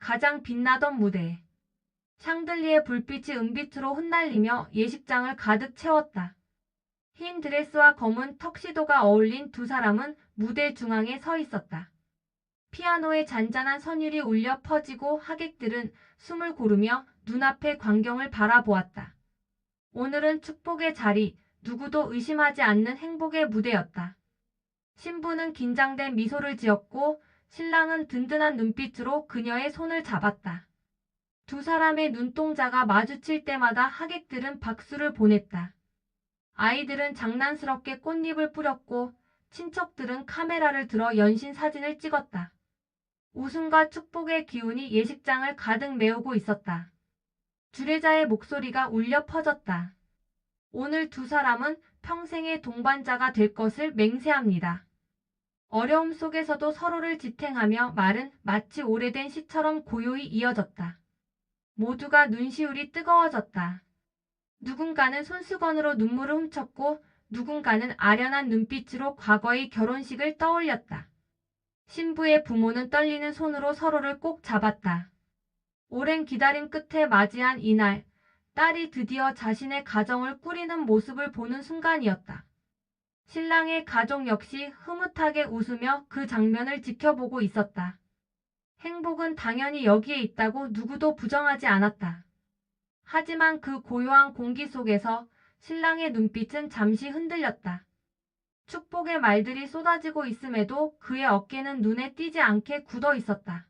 가장 빛나던 무대. 샹들리에 불빛이 은빛으로 흩날리며 예식장을 가득 채웠다. 흰 드레스와 검은 턱시도가 어울린 두 사람은 무대 중앙에 서 있었다. 피아노의 잔잔한 선율이 울려 퍼지고 하객들은 숨을 고르며 눈앞의 광경을 바라보았다. 오늘은 축복의 자리, 누구도 의심하지 않는 행복의 무대였다. 신부는 긴장된 미소를 지었고 신랑은 든든한 눈빛으로 그녀의 손을 잡았다. 두 사람의 눈동자가 마주칠 때마다 하객들은 박수를 보냈다. 아이들은 장난스럽게 꽃잎을 뿌렸고 친척들은 카메라를 들어 연신 사진을 찍었다. 웃음과 축복의 기운이 예식장을 가득 메우고 있었다. 주례자의 목소리가 울려 퍼졌다. 오늘 두 사람은 평생의 동반자가 될 것을 맹세합니다. 어려움 속에서도 서로를 지탱하며 말은 마치 오래된 시처럼 고요히 이어졌다. 모두가 눈시울이 뜨거워졌다. 누군가는 손수건으로 눈물을 훔쳤고 누군가는 아련한 눈빛으로 과거의 결혼식을 떠올렸다. 신부의 부모는 떨리는 손으로 서로를 꼭 잡았다. 오랜 기다림 끝에 맞이한 이날, 딸이 드디어 자신의 가정을 꾸리는 모습을 보는 순간이었다. 신랑의 가족 역시 흐뭇하게 웃으며 그 장면을 지켜보고 있었다. 행복은 당연히 여기에 있다고 누구도 부정하지 않았다. 하지만 그 고요한 공기 속에서 신랑의 눈빛은 잠시 흔들렸다. 축복의 말들이 쏟아지고 있음에도 그의 어깨는 눈에 띄지 않게 굳어 있었다.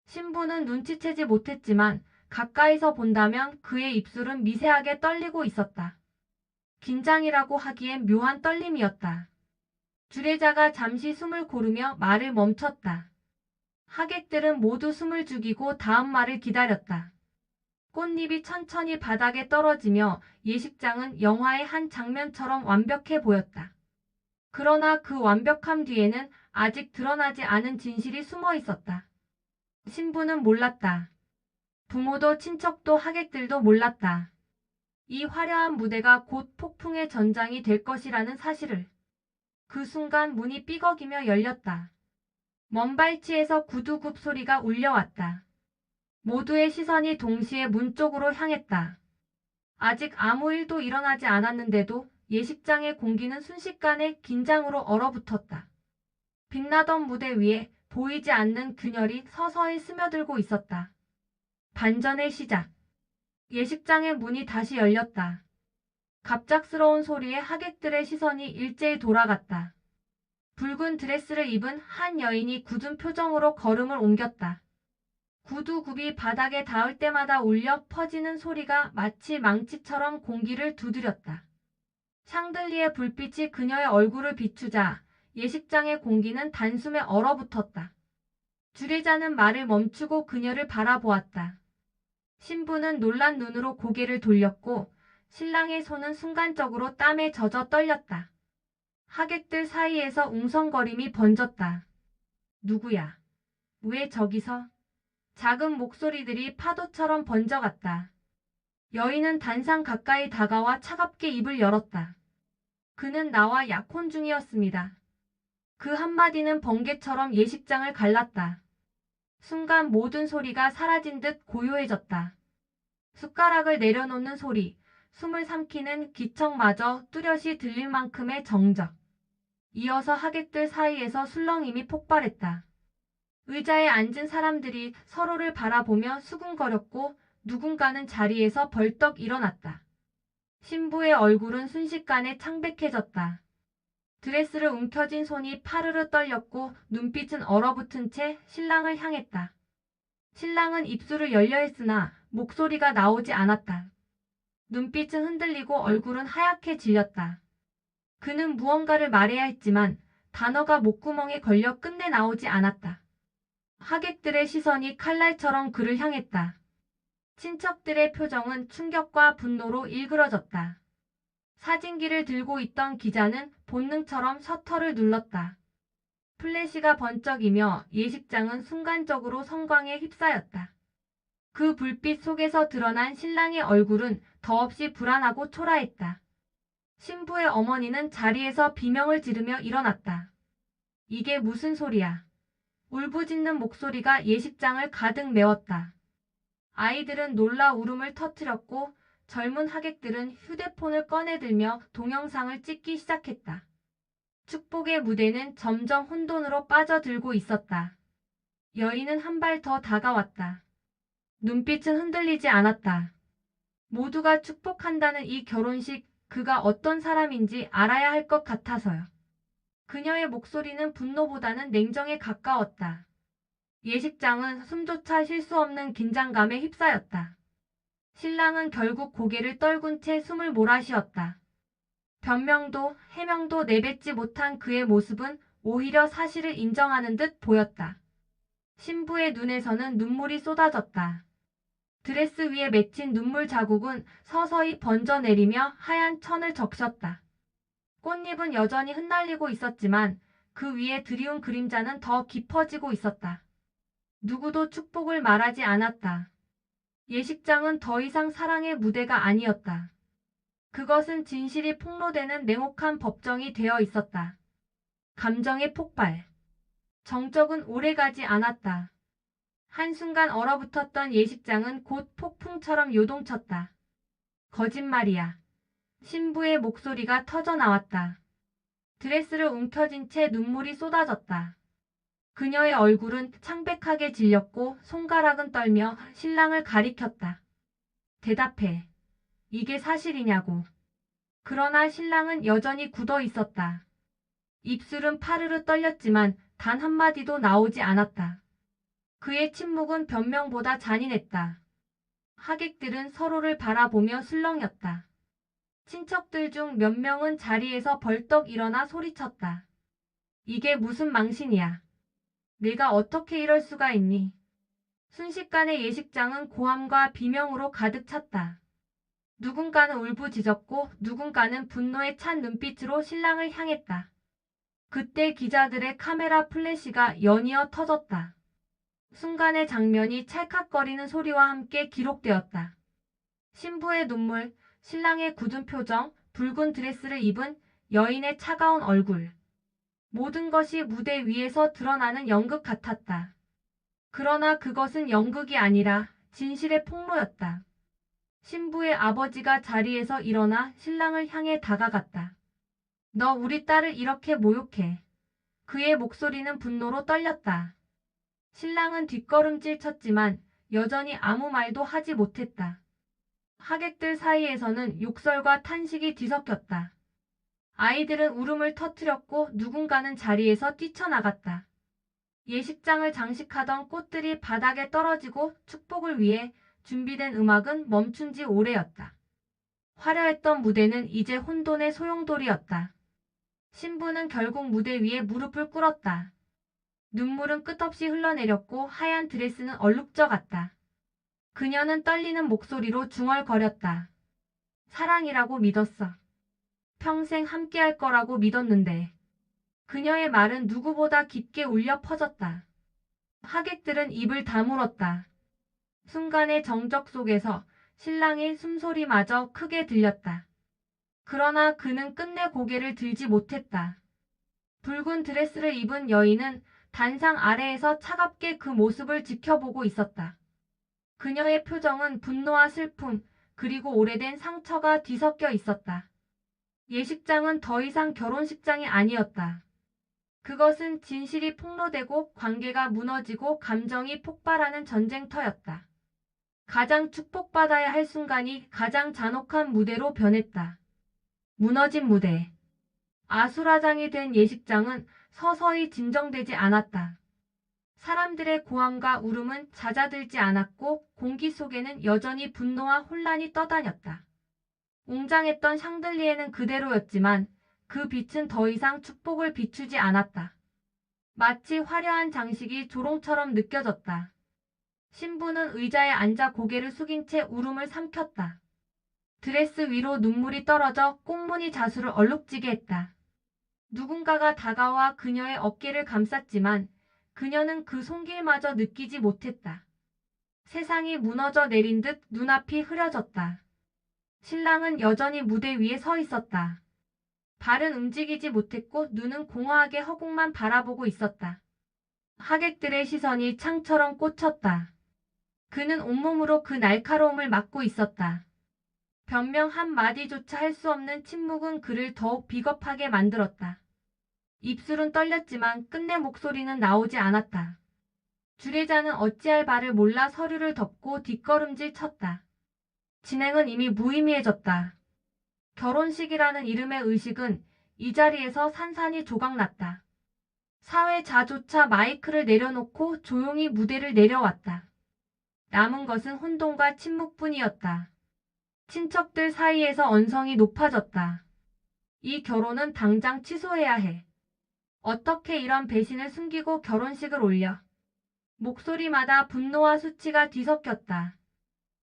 신부는 눈치채지 못했지만 가까이서 본다면 그의 입술은 미세하게 떨리고 있었다. 긴장이라고 하기엔 묘한 떨림이었다. 주례자가 잠시 숨을 고르며 말을 멈췄다. 하객들은 모두 숨을 죽이고 다음 말을 기다렸다. 꽃잎이 천천히 바닥에 떨어지며 예식장은 영화의 한 장면처럼 완벽해 보였다. 그러나 그 완벽함 뒤에는 아직 드러나지 않은 진실이 숨어 있었다. 신부는 몰랐다. 부모도 친척도 하객들도 몰랐다. 이 화려한 무대가 곧 폭풍의 전장이 될 것이라는 사실을. 그 순간 문이 삐걱이며 열렸다. 먼 발치에서 구두굽 소리가 울려왔다. 모두의 시선이 동시에 문 쪽으로 향했다. 아직 아무 일도 일어나지 않았는데도 예식장의 공기는 순식간에 긴장으로 얼어붙었다. 빛나던 무대 위에 보이지 않는 균열이 서서히 스며들고 있었다. 반전의 시작. 예식장의 문이 다시 열렸다. 갑작스러운 소리에 하객들의 시선이 일제히 돌아갔다. 붉은 드레스를 입은 한 여인이 굳은 표정으로 걸음을 옮겼다. 구두굽이 바닥에 닿을 때마다 울려 퍼지는 소리가 마치 망치처럼 공기를 두드렸다. 샹들리에 불빛이 그녀의 얼굴을 비추자 예식장의 공기는 단숨에 얼어붙었다. 주례자는 말을 멈추고 그녀를 바라보았다. 신부는 놀란 눈으로 고개를 돌렸고 신랑의 손은 순간적으로 땀에 젖어 떨렸다. 하객들 사이에서 웅성거림이 번졌다. 누구야? 왜 저기서? 작은 목소리들이 파도처럼 번져갔다. 여인은 단상 가까이 다가와 차갑게 입을 열었다. 그는 나와 약혼 중이었습니다. 그 한마디는 번개처럼 예식장을 갈랐다. 순간 모든 소리가 사라진 듯 고요해졌다. 숟가락을 내려놓는 소리, 숨을 삼키는 기척마저 뚜렷이 들릴 만큼의 정적. 이어서 하객들 사이에서 술렁임이 폭발했다. 의자에 앉은 사람들이 서로를 바라보며 수군거렸고 누군가는 자리에서 벌떡 일어났다. 신부의 얼굴은 순식간에 창백해졌다. 드레스를 움켜쥔 손이 파르르 떨렸고 눈빛은 얼어붙은 채 신랑을 향했다. 신랑은 입술을 열려 했으나 목소리가 나오지 않았다. 눈빛은 흔들리고 얼굴은 하얗게 질렸다. 그는 무언가를 말해야 했지만 단어가 목구멍에 걸려 끝내 나오지 않았다. 하객들의 시선이 칼날처럼 그를 향했다. 친척들의 표정은 충격과 분노로 일그러졌다. 사진기를 들고 있던 기자는 본능처럼 셔터를 눌렀다. 플래시가 번쩍이며 예식장은 순간적으로 성광에 휩싸였다. 그 불빛 속에서 드러난 신랑의 얼굴은 더없이 불안하고 초라했다. 신부의 어머니는 자리에서 비명을 지르며 일어났다. 이게 무슨 소리야? 울부짖는 목소리가 예식장을 가득 메웠다. 아이들은 놀라 울음을 터뜨렸고 젊은 하객들은 휴대폰을 꺼내들며 동영상을 찍기 시작했다. 축복의 무대는 점점 혼돈으로 빠져들고 있었다. 여인은 한 발 더 다가왔다. 눈빛은 흔들리지 않았다. 모두가 축복한다는 이 결혼식, 그가 어떤 사람인지 알아야 할 것 같아서요. 그녀의 목소리는 분노보다는 냉정에 가까웠다. 예식장은 숨조차 쉴 수 없는 긴장감에 휩싸였다. 신랑은 결국 고개를 떨군 채 숨을 몰아쉬었다. 변명도 해명도 내뱉지 못한 그의 모습은 오히려 사실을 인정하는 듯 보였다. 신부의 눈에서는 눈물이 쏟아졌다. 드레스 위에 맺힌 눈물 자국은 서서히 번져내리며 하얀 천을 적셨다. 꽃잎은 여전히 흩날리고 있었지만 그 위에 드리운 그림자는 더 깊어지고 있었다. 누구도 축복을 말하지 않았다. 예식장은 더 이상 사랑의 무대가 아니었다. 그것은 진실이 폭로되는 냉혹한 법정이 되어 있었다. 감정의 폭발. 정적은 오래가지 않았다. 한순간 얼어붙었던 예식장은 곧 폭풍처럼 요동쳤다. 거짓말이야. 신부의 목소리가 터져나왔다. 드레스를 움켜쥔 채 눈물이 쏟아졌다. 그녀의 얼굴은 창백하게 질렸고 손가락은 떨며 신랑을 가리켰다. 대답해. 이게 사실이냐고. 그러나 신랑은 여전히 굳어 있었다. 입술은 파르르 떨렸지만 단 한마디도 나오지 않았다. 그의 침묵은 변명보다 잔인했다. 하객들은 서로를 바라보며 술렁였다. 친척들 중 몇 명은 자리에서 벌떡 일어나 소리쳤다. 이게 무슨 망신이야. 내가 어떻게 이럴 수가 있니? 순식간에 예식장은 고함과 비명으로 가득 찼다. 누군가는 울부짖었고 누군가는 분노에 찬 눈빛으로 신랑을 향했다. 그때 기자들의 카메라 플래시가 연이어 터졌다. 순간의 장면이 찰칵거리는 소리와 함께 기록되었다. 신부의 눈물, 신랑의 굳은 표정, 붉은 드레스를 입은 여인의 차가운 얼굴. 모든 것이 무대 위에서 드러나는 연극 같았다. 그러나 그것은 연극이 아니라 진실의 폭로였다. 신부의 아버지가 자리에서 일어나 신랑을 향해 다가갔다. 너 우리 딸을 이렇게 모욕해. 그의 목소리는 분노로 떨렸다. 신랑은 뒷걸음질 쳤지만 여전히 아무 말도 하지 못했다. 하객들 사이에서는 욕설과 탄식이 뒤섞였다. 아이들은 울음을 터뜨렸고 누군가는 자리에서 뛰쳐나갔다. 예식장을 장식하던 꽃들이 바닥에 떨어지고 축복을 위해 준비된 음악은 멈춘 지 오래였다. 화려했던 무대는 이제 혼돈의 소용돌이였다. 신부는 결국 무대 위에 무릎을 꿇었다. 눈물은 끝없이 흘러내렸고 하얀 드레스는 얼룩져갔다. 그녀는 떨리는 목소리로 중얼거렸다. 사랑이라고 믿었어. 평생 함께할 거라고 믿었는데. 그녀의 말은 누구보다 깊게 울려 퍼졌다. 하객들은 입을 다물었다. 순간의 정적 속에서 신랑의 숨소리마저 크게 들렸다. 그러나 그는 끝내 고개를 들지 못했다. 붉은 드레스를 입은 여인은 단상 아래에서 차갑게 그 모습을 지켜보고 있었다. 그녀의 표정은 분노와 슬픔, 그리고 오래된 상처가 뒤섞여 있었다. 예식장은 더 이상 결혼식장이 아니었다. 그것은 진실이 폭로되고 관계가 무너지고 감정이 폭발하는 전쟁터였다. 가장 축복받아야 할 순간이 가장 잔혹한 무대로 변했다. 무너진 무대. 아수라장이 된 예식장은 서서히 진정되지 않았다. 사람들의 고함과 울음은 잦아들지 않았고 공기 속에는 여전히 분노와 혼란이 떠다녔다. 웅장했던 샹들리에는 그대로였지만 그 빛은 더 이상 축복을 비추지 않았다. 마치 화려한 장식이 조롱처럼 느껴졌다. 신부는 의자에 앉아 고개를 숙인 채 울음을 삼켰다. 드레스 위로 눈물이 떨어져 꽁무니 자수를 얼룩지게 했다. 누군가가 다가와 그녀의 어깨를 감쌌지만 그녀는 그 손길마저 느끼지 못했다. 세상이 무너져 내린 듯 눈앞이 흐려졌다. 신랑은 여전히 무대 위에 서 있었다. 발은 움직이지 못했고 눈은 공허하게 허공만 바라보고 있었다. 하객들의 시선이 창처럼 꽂혔다. 그는 온몸으로 그 날카로움을 막고 있었다. 변명 한마디조차 할 수 없는 침묵은 그를 더욱 비겁하게 만들었다. 입술은 떨렸지만 끝내 목소리는 나오지 않았다. 주례자는 어찌할 바를 몰라 서류를 덮고 뒷걸음질 쳤다. 진행은 이미 무의미해졌다. 결혼식이라는 이름의 의식은 이 자리에서 산산이 조각났다. 사회자조차 마이크를 내려놓고 조용히 무대를 내려왔다. 남은 것은 혼돈과 침묵뿐이었다. 친척들 사이에서 언성이 높아졌다. 이 결혼은 당장 취소해야 해. 어떻게 이런 배신을 숨기고 결혼식을 올려? 목소리마다 분노와 수치가 뒤섞였다.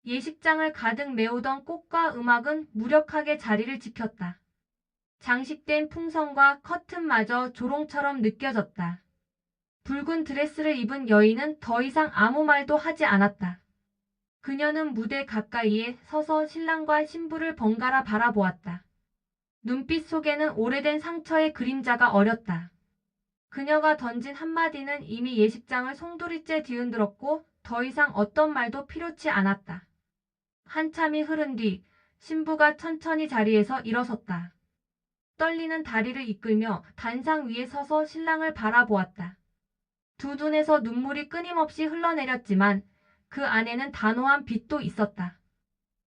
예식장을 가득 메우던 꽃과 음악은 무력하게 자리를 지켰다. 장식된 풍선과 커튼마저 조롱처럼 느껴졌다. 붉은 드레스를 입은 여인은 더 이상 아무 말도 하지 않았다. 그녀는 무대 가까이에 서서 신랑과 신부를 번갈아 바라보았다. 눈빛 속에는 오래된 상처의 그림자가 어렸다. 그녀가 던진 한마디는 이미 예식장을 송두리째 뒤흔들었고 더 이상 어떤 말도 필요치 않았다. 한참이 흐른 뒤 신부가 천천히 자리에서 일어섰다. 떨리는 다리를 이끌며 단상 위에 서서 신랑을 바라보았다. 두 눈에서 눈물이 끊임없이 흘러내렸지만 그 안에는 단호한 빛도 있었다.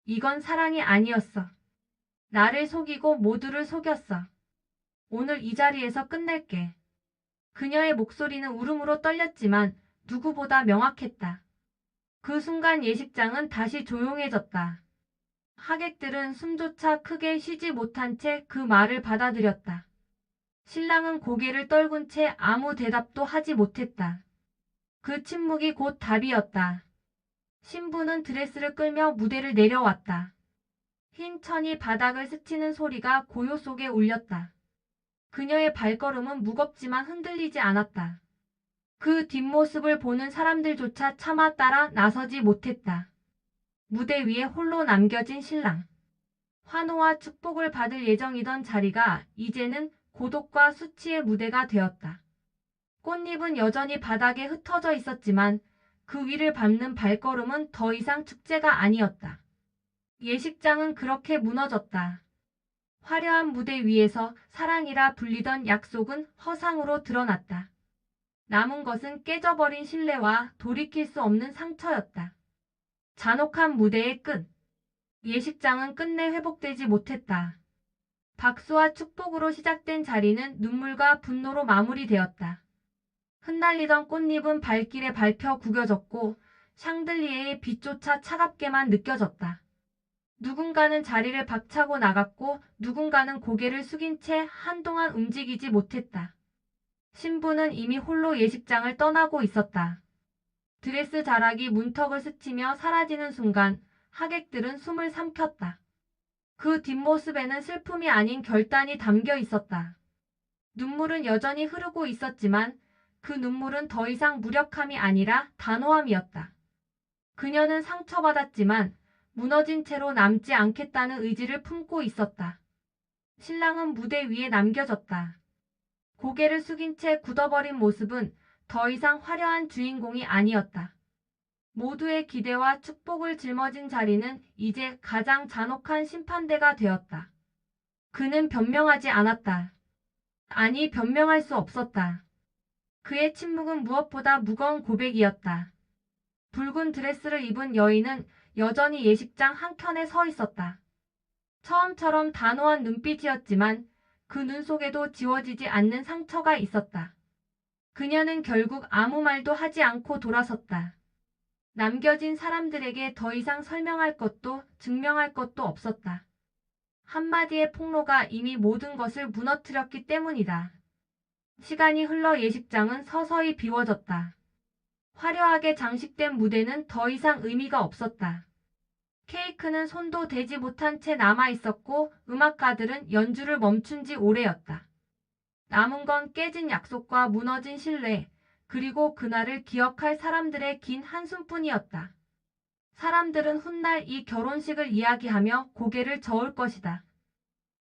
이건 사랑이 아니었어. 나를 속이고 모두를 속였어. 오늘 이 자리에서 끝낼게. 그녀의 목소리는 울음으로 떨렸지만 누구보다 명확했다. 그 순간 예식장은 다시 조용해졌다. 하객들은 숨조차 크게 쉬지 못한 채 그 말을 받아들였다. 신랑은 고개를 떨군 채 아무 대답도 하지 못했다. 그 침묵이 곧 답이었다. 신부는 드레스를 끌며 무대를 내려왔다. 흰 천이 바닥을 스치는 소리가 고요 속에 울렸다. 그녀의 발걸음은 무겁지만 흔들리지 않았다. 그 뒷모습을 보는 사람들조차 차마 따라 나서지 못했다. 무대 위에 홀로 남겨진 신랑. 환호와 축복을 받을 예정이던 자리가 이제는 고독과 수치의 무대가 되었다. 꽃잎은 여전히 바닥에 흩어져 있었지만 그 위를 밟는 발걸음은 더 이상 축제가 아니었다. 예식장은 그렇게 무너졌다. 화려한 무대 위에서 사랑이라 불리던 약속은 허상으로 드러났다. 남은 것은 깨져버린 신뢰와 돌이킬 수 없는 상처였다. 잔혹한 무대의 끝. 예식장은 끝내 회복되지 못했다. 박수와 축복으로 시작된 자리는 눈물과 분노로 마무리되었다. 흩날리던 꽃잎은 발길에 밟혀 구겨졌고 샹들리에의 빛조차 차갑게만 느껴졌다. 누군가는 자리를 박차고 나갔고 누군가는 고개를 숙인 채 한동안 움직이지 못했다. 신부는 이미 홀로 예식장을 떠나고 있었다. 드레스 자락이 문턱을 스치며 사라지는 순간 하객들은 숨을 삼켰다. 그 뒷모습에는 슬픔이 아닌 결단이 담겨 있었다. 눈물은 여전히 흐르고 있었지만 그 눈물은 더 이상 무력함이 아니라 단호함이었다. 그녀는 상처받았지만 무너진 채로 남지 않겠다는 의지를 품고 있었다. 신랑은 무대 위에 남겨졌다. 고개를 숙인 채 굳어버린 모습은 더 이상 화려한 주인공이 아니었다. 모두의 기대와 축복을 짊어진 자리는 이제 가장 잔혹한 심판대가 되었다. 그는 변명하지 않았다. 아니, 변명할 수 없었다. 그의 침묵은 무엇보다 무거운 고백이었다. 붉은 드레스를 입은 여인은 여전히 예식장 한켠에 서 있었다. 처음처럼 단호한 눈빛이었지만 그 눈 속에도 지워지지 않는 상처가 있었다. 그녀는 결국 아무 말도 하지 않고 돌아섰다. 남겨진 사람들에게 더 이상 설명할 것도 증명할 것도 없었다. 한마디의 폭로가 이미 모든 것을 무너뜨렸기 때문이다. 시간이 흘러 예식장은 서서히 비워졌다. 화려하게 장식된 무대는 더 이상 의미가 없었다. 케이크는 손도 대지 못한 채 남아 있었고 음악가들은 연주를 멈춘 지 오래였다. 남은 건 깨진 약속과 무너진 신뢰, 그리고 그날을 기억할 사람들의 긴 한숨뿐이었다. 사람들은 훗날 이 결혼식을 이야기하며 고개를 저을 것이다.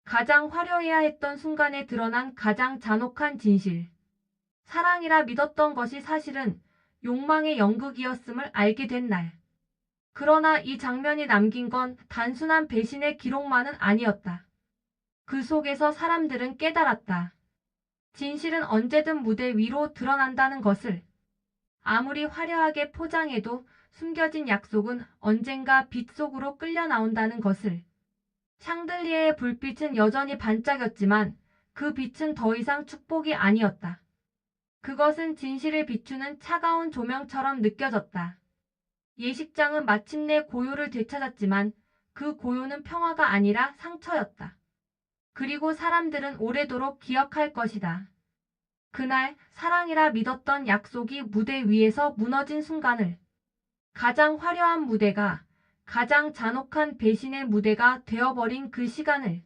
가장 화려해야 했던 순간에 드러난 가장 잔혹한 진실. 사랑이라 믿었던 것이 사실은 욕망의 연극이었음을 알게 된 날. 그러나 이 장면이 남긴 건 단순한 배신의 기록만은 아니었다. 그 속에서 사람들은 깨달았다. 진실은 언제든 무대 위로 드러난다는 것을. 아무리 화려하게 포장해도 숨겨진 약속은 언젠가 빛 속으로 끌려 나온다는 것을. 샹들리에의 불빛은 여전히 반짝였지만 그 빛은 더 이상 축복이 아니었다. 그것은 진실을 비추는 차가운 조명처럼 느껴졌다. 예식장은 마침내 고요를 되찾았지만 그 고요는 평화가 아니라 상처였다. 그리고 사람들은 오래도록 기억할 것이다. 그날 사랑이라 믿었던 약속이 무대 위에서 무너진 순간을. 가장 화려한 무대가 가장 잔혹한 배신의 무대가 되어버린 그 시간을.